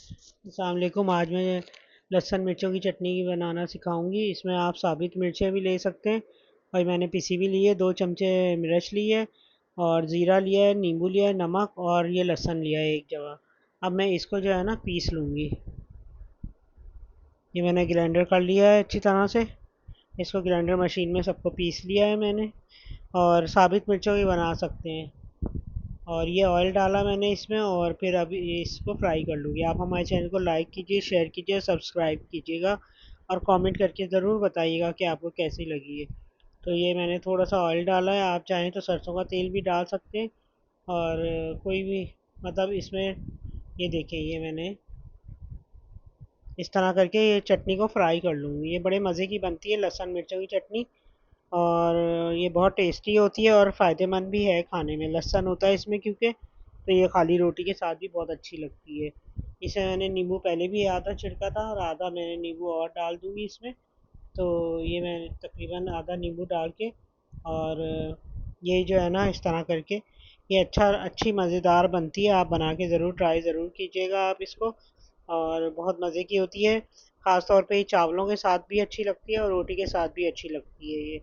अस्सलाम वालेकुम। आज मैं लहसुन मिर्चों की चटनी बनाना सिखाऊंगी। इसमें आप साबित मिर्चें भी ले सकते हैं और मैंने पिसी भी ली है। 2 चमचे मिर्च ली है और ज़ीरा लिया है, नींबू लिया है, नमक और ये लहसुन लिया है एक जगह। अब मैं इसको जो है ना पीस लूँगी। ये मैंने ग्राइंडर कर लिया है अच्छी तरह से। इसको ग्राइंडर मशीन में सबको पीस लिया है मैंने। और साबित मिर्चों की बना सकते हैं। और ये ऑयल डाला मैंने इसमें और फिर अभी इसको फ्राई कर लूँगी। आप हमारे चैनल को लाइक कीजिए, शेयर कीजिए, सब्सक्राइब कीजिएगा और कमेंट करके ज़रूर बताइएगा कि आपको कैसी लगी है। तो ये मैंने थोड़ा सा ऑयल डाला है, आप चाहें तो सरसों का तेल भी डाल सकते हैं। और कोई भी मतलब इसमें ये देखें, ये मैंने इस तरह करके ये चटनी को फ्राई कर लूँगी। ये बड़े मज़े की बनती है लहसुन मिर्चों की चटनी। और ये बहुत टेस्टी होती है और फ़ायदेमंद भी है खाने में। लहसुन होता है इसमें क्योंकि, तो ये खाली रोटी के साथ भी बहुत अच्छी लगती है। इसे मैंने नींबू पहले भी आधा छिड़का था और आधा मैंने नींबू और डाल दूँगी इसमें। तो ये मैं तकरीबन आधा नींबू डाल के और ये जो है ना इस तरह करके ये अच्छी मज़ेदार बनती है। आप बना के ज़रूर ट्राई ज़रूर कीजिएगा आप इसको। और बहुत मज़े की होती है। ख़ास तौर पे ये चावलों के साथ भी अच्छी लगती है और रोटी के साथ भी अच्छी लगती है ये।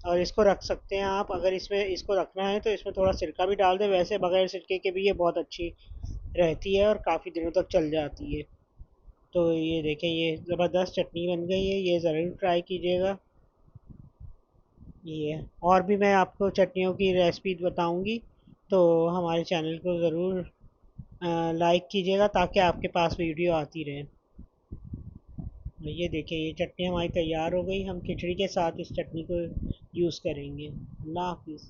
और इसको रख सकते हैं आप, अगर इसमें इसको रखना है तो इसमें थोड़ा सिरका भी डाल दें। वैसे बगैर सिरके के भी ये बहुत अच्छी रहती है और काफ़ी दिनों तक चल जाती है। तो ये देखें, ये ज़बरदस्त चटनी बन गई है। ये ज़रूर ट्राई कीजिएगा। ये और भी मैं आपको चटनियों की रेसिपी बताऊंगी। तो हमारे चैनल को ज़रूर लाइक कीजिएगा ताकि आपके पास वीडियो आती रहे। ये देखिए, ये चटनी हमारी तैयार हो गई। हम खिचड़ी के साथ इस चटनी को यूज़ करेंगे। अल्लाह हाफिज़।